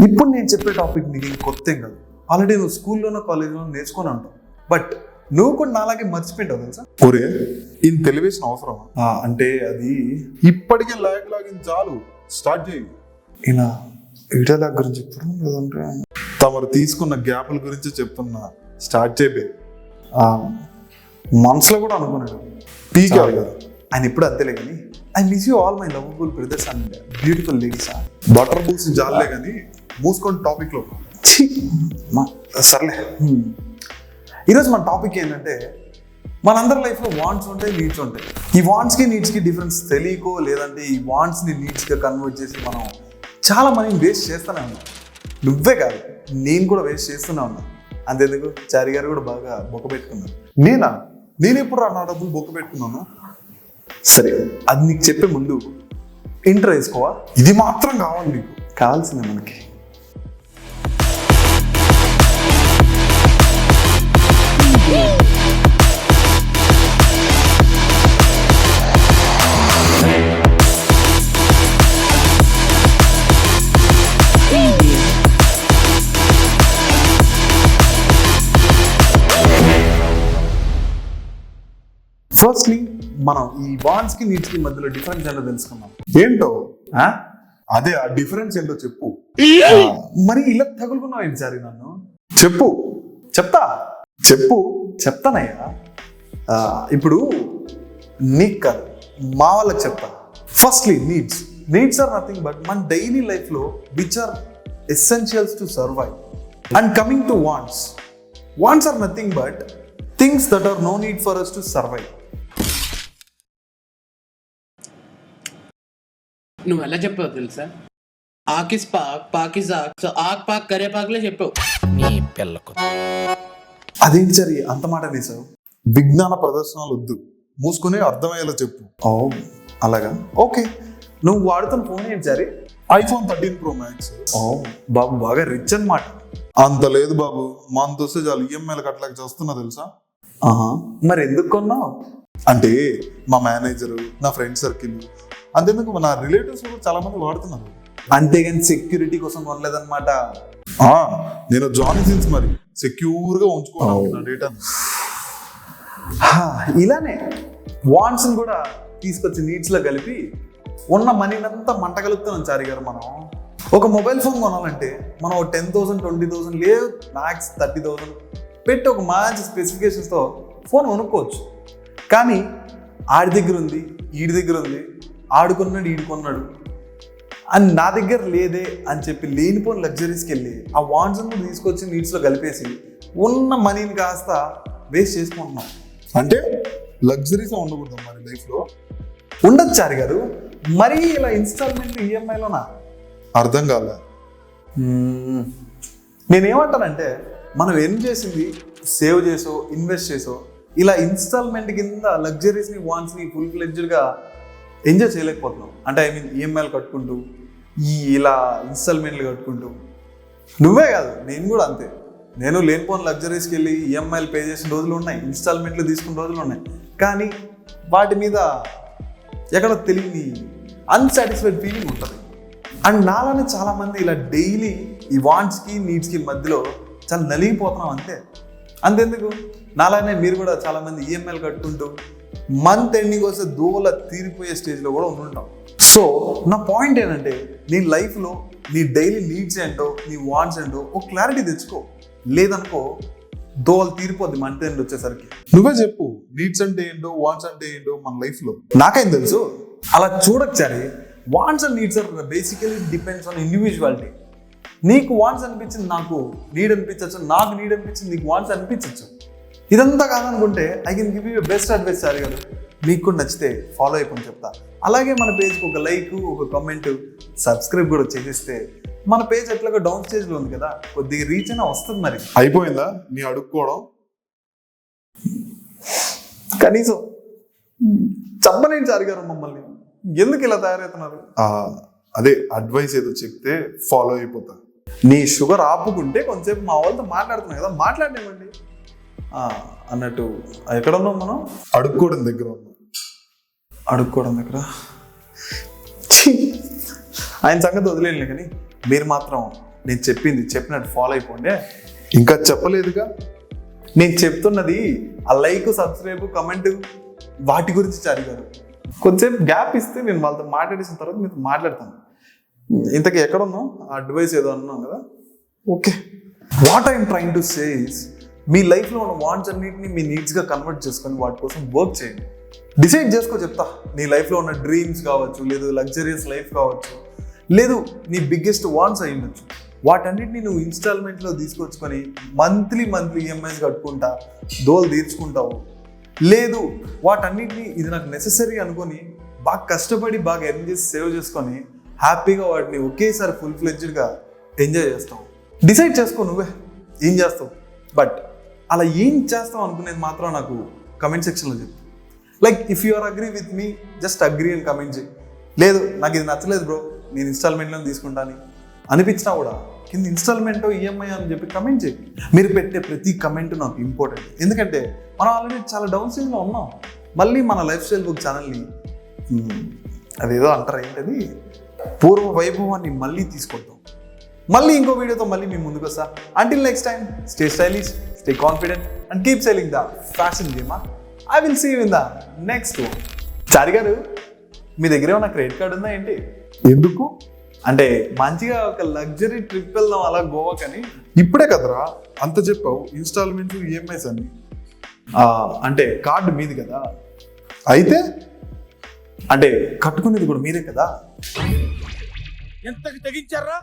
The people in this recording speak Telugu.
ఇప్పుడు నేను చెప్పే టాపిక్ నీకు కొత్త ఏం కాదు. ఆల్రెడీ నువ్వు స్కూల్లోనో కాలేజ్లోనో నేర్చుకొని ఉంటావు. బట్ నువ్వు కూడా నాలాగే మర్చిపోయింటావు తెలుసా. ఒరే ఈయన తెలివేసిన అవసరం అంటే అది ఇప్పటికే లాగిన చాలు, స్టార్ట్ చేయి. ఇలా వీడియో లాగ్ గురించి చెప్పడం లేదంటే తమరు తీసుకున్న గ్యాప్ల గురించి చెప్తున్నా, స్టార్ట్ చేయి. మనసులో కూడా అనుకున్నాడు పీకాలి కదా. ఆయన ఎప్పుడు అంతేలే కానీ I miss you all my lovable brothers and beautiful ladies. బటర్ బుల్స్ జాలే కానీ మూసుకొని టాపిక్ లో. సర్లే, ఈరోజు మన టాపిక్ ఏంటంటే మనందరి లైఫ్లో వాంట్స్ ఉంటాయి, నీడ్స్ ఉంటాయి. ఈ వాంట్స్కి నీడ్స్కి డిఫరెన్స్ తెలియకో లేదంటే ఈ వాంట్స్ని నీడ్స్గా కన్వర్ట్ చేసి మనం చాలా మనీని వేస్ట్ చేస్తూనే ఉన్నాం. నువ్వే కాదు, నేను కూడా వేస్ట్ చేస్తూనే ఉన్నా. అంతేందుకు చారి గారు కూడా బాగా బొక్క పెట్టుకున్నారు. నేను ఎప్పుడు నా డబ్బులు బొక్క పెట్టుకున్నాను? సరే, అది నీకు చెప్పే ముందు ఇంటర్ వేసుకోవా? ఇది మాత్రం కావాలి నీకు? కావాల్సిందే మనకి. ఫస్ట్లీ మనం ఈ వాంట్స్ కి నీడ్స్ కి మధ్యలో డిఫరెన్స్ ఏంటో తెలుసుకున్నాం. ఏంటో అదే ఆ డిఫరెన్స్ ఏంటో చెప్పు. మరి ఇలా తగులుకున్నావు ఏంటి సారి? నన్ను చెప్పు. చెప్తానయ్యా. ఇప్పుడు నీకు కాదు, మా వాళ్ళకి చెప్తాను. Firstly needs are nothing but మన డైలీ లైఫ్లో which are essentials to survive. And coming to wants are nothing but things that are no need for us to survive. నువ్వు ఎలా చెప్పావు తెలుసా? ఆకిస్ పాక్ పాకిస్ ఆక్ పాక్ కరే పాక్లే చెప్పావు. నీ పిల్లకు అదేంటి సరి అంత మాట వేసావు? విజ్ఞాన ప్రదర్శనలు వద్దు, మూసుకుని అర్థమయ్యేలా చెప్పు. ఓ అలాగా, ఓకే. నువ్వు వాడుతున్న ఫోన్ ఏంటి సరి? iPhone 13 Pro Max. ఓ బాబు, బాగా రిచ్ అన్నమాట. అంత లేదు బాబు, మంత్ వస్తే చాలు ఈఎంఐలు కట్టలేక చేస్తున్నా తెలుసా. మరి ఎందుకు కొన్నావు? అంటే మా మేనేజరు, నా ఫ్రెండ్ సర్కిల్, అంతేందుకు నా రిలేటివ్స్ కూడా చాలా మంది వాడుతున్నారు. అంతేగాని సెక్యూరిటీ కోసం కొనలేదన్నమాట. నేను జానీ సిన్స్ మరి సెక్యూర్ గా ఉంచుకోవాలి నా డేటా. ఇలానే వాంట్స్ కూడా తీసుకొచ్చి నీడ్స్ లో కలిపి ఉన్న మనీనంతా మంట కలుపుతున్నాం చారి గారు. మనం ఒక మొబైల్ ఫోన్ కొనాలంటే మనం 10,000 20,000 లేదు మ్యాక్స్ 30,000 పెట్టి ఒక మంచి స్పెసిఫికేషన్స్తో ఫోన్ కొనుక్కోవచ్చు. కానీ ఆడి దగ్గర ఉంది, ఈడి దగ్గర ఉంది, ఆడుకున్నాడు ఈడుకున్నాడు అని నా దగ్గర లేదే అని చెప్పి లేనిపోని లగ్జరీస్కి వెళ్ళి ఆ వాంట్స్ కూడా తీసుకొచ్చి నీడ్స్లో కలిపేసి ఉన్న మనీని కాస్త వేస్ట్ చేసుకుంటున్నాం. అంటే లగ్జరీస్ ఉండకూడదు మరి లైఫ్లో? ఉండదు చారి గారు, మరీ ఇలా ఇన్స్టాల్మెంట్ ఈఎంఐలోనా? అర్థం కాలే. నేనేమంటానంటే మనం ఏం చేసింది సేవ్ చేసో ఇన్వెస్ట్ చేసో ఇలా ఇన్స్టాల్మెంట్ కింద లగ్జరీస్ని వాంట్స్ని ఫుల్ ఫ్లెడ్జ్డ్గా ఎంజాయ్ చేయలేకపోతున్నాం. అంటే ఐ మీన్ ఈఎంఐలు కట్టుకుంటూ ఇలా ఇన్స్టాల్మెంట్లు కట్టుకుంటూ. నువ్వే కాదు, నేను కూడా అంతే. నేను లేనిపోని లగ్జరీస్కి వెళ్ళి ఈఎంఐలు పే చేసిన రోజులు ఉన్నాయి, ఇన్స్టాల్మెంట్లు తీసుకున్న రోజులు ఉన్నాయి. కానీ వాటి మీద ఎక్కడో తెలియని అన్సాటిస్ఫైడ్ ఫీలింగ్ ఉంటుంది. అండ్ నాలోనే చాలామంది ఇలా డైలీ ఈ వాంట్స్కి నీడ్స్కి మధ్యలో చాలా నలిగిపోతున్నాం. అంతెందుకు నాలానే మీరు కూడా చాలామంది ఈఎంఐలు కట్టుకుంటూ మంత్ ఎండింగ్ వస్తే దూల తీరిపోయే స్టేజ్లో కూడా ఉంటుంటాం. సో నా పాయింట్ ఏంటంటే నీ లైఫ్లో నీ డైలీ నీడ్స్ ఏంటో నీ వాంట్స్ ఏంటో ఒక క్లారిటీ తెచ్చుకో. లేదనుకో దోలు తీరిపోద్ది మంత్ ఎండ్ వచ్చేసరికి. నువ్వే చెప్పు, నీడ్స్ అంటే ఏంటో వాంట్స్ అంటే ఏంటో మన లైఫ్లో. నాకేం తెలుసు? అలా చూడొచ్చారి. Wants and needs are basically depends on individuality. నీకు వాంట్స్ అనిపించింది నాకు నీడ్ అనిపించచ్చు, నాకు నీడ్ అనిపించింది నీకు వాంట్స్ అనిపించచ్చు. ఇదంతా కాదనుకుంటే I can give you best advice sir గారు. మీకు కూడా నచ్చితే ఫాలో అయిపోయి చెప్తా. అలాగే మన పేజ్కి ఒక లైక్, ఒక కామెంట్, సబ్స్క్రైబ్ కూడా చేసేస్తే మన పేజ్ ఎట్లాగో డౌన్ స్టేజ్లో ఉంది కదా, కొద్దిగా రీచ్ అయినా వస్తుంది. మరి అయిపోయిందా నీ అడుక్కోవడం? కనీసం చెప్పలేండి సార్ గారు మమ్మల్ని ఎందుకు ఇలా తయారవుతున్నారు? అదే అడ్వైస్ ఏదో చెప్తే ఫాలో అయిపోతా. నీ షుగర్ ఆపుకుంటే కొంచెంసేపు మా వాళ్ళతో మాట్లాడుతున్నాం కదా, మాట్లాడలేమండి అన్నట్టు. ఎక్కడ ఉన్నాం మనం? అడుక్కోవడం దగ్గర ఉన్నాం. అడుక్కోవడం దగ్గర ఆయన సంగతి వదిలేనులే. కానీ మీరు మాత్రం నేను చెప్పినట్టు ఫాలో అయిపోండి. ఇంకా చెప్పలేదుగా. నేను చెప్తున్నది ఆ లైక్, సబ్స్క్రైబ్, కమెంట్ వాటి గురించి చారి గారు. కొంచెంసేపు గ్యాప్ ఇస్తే నేను వాళ్ళతో మాట్లాడేసిన తర్వాత మీతో మాట్లాడతాను. ఇంతకీ ఎక్కడ ఉన్నాం? ఆ అడ్వైస్ ఏదో అన్నాం కదా. Okay, what I'm trying to say is, మీ లైఫ్లో ఉన్న వాంట్స్ అన్నింటినీ మీ నీడ్స్గా కన్వర్ట్ చేసుకొని వాటి కోసం వర్క్ చేయండి. డిసైడ్ చేసుకో చెప్తా. నీ లైఫ్లో ఉన్న డ్రీమ్స్ కావచ్చు, లేదు లగ్జరియస్ లైఫ్ కావచ్చు, లేదు నీ బిగ్గెస్ట్ వాంట్స్ అయి ఉండొచ్చు. వాటన్నిటిని నువ్వు ఇన్స్టాల్మెంట్లో తీసుకొచ్చుకొని మంత్లీ ఈఎంఐస్ కట్టుకుంటా దోలు తీర్చుకుంటావు. లేదు వాటన్నిటిని ఇది నాకు నెససరీ అనుకొని బాగా కష్టపడి బాగా ఎర్న్ చేసి సేవ్ చేసుకొని హ్యాపీగా వాటిని ఒకేసారి ఫుల్ ఫ్లెడ్జ్డ్గా ఎంజాయ్ చేస్తావు. డిసైడ్ చేసుకో నువ్వే ఏం చేస్తావు. బట్ అలా ఏం చేస్తావు అనుకునేది మాత్రం నాకు కమెంట్ సెక్షన్లో చెప్పు. Like if you are agree with me, just agree అని కమెంట్ చేయి. లేదు నాకు ఇది నచ్చలేదు బ్రో, నేను ఇన్స్టాల్మెంట్లో తీసుకుంటాను అనిపించినా కూడా కింద ఇన్స్టాల్మెంట్, ఈఎంఐ అని చెప్పి కమెంట్ చేయి. మీరు పెట్టే ప్రతి కమెంట్ నాకు ఇంపార్టెంట్. ఎందుకంటే మనం ఆల్రెడీ చాలా డౌన్ స్టేజ్లో ఉన్నాం. మళ్ళీ మన లైఫ్ స్టైల్ బుక్ ఛానల్ని అదేదో అంటారు ఏంటది, పూర్వ వైభవాన్ని మళ్ళీ తీసుకొద్దాం. మళ్ళీ ఇంకో వీడియోతో మళ్ళీ మీ ముందుకు వస్తా. Until next time, stay stylish, stay confident and keep selling the fashion game. I will see you in the next one. Chari గారు, మీ దగ్గర ఏమైనా క్రెడిట్ కార్డు ఉందా ఏంటి? ఎందుకు? అంటే మంచిగా ఒక లగ్జరీ ట్రిప్ వెళ్దాం అలా గోవా కానీ. ఇప్పుడే కదరా అంత చెప్పావు, ఇన్స్టాల్మెంట్స్, ఈఎంఐస్ అని. అంటే కార్డు మీది కదా, అయితే అంటే కట్టుకునేది కూడా మీరే కదా. ఎంతకు తెగించారా?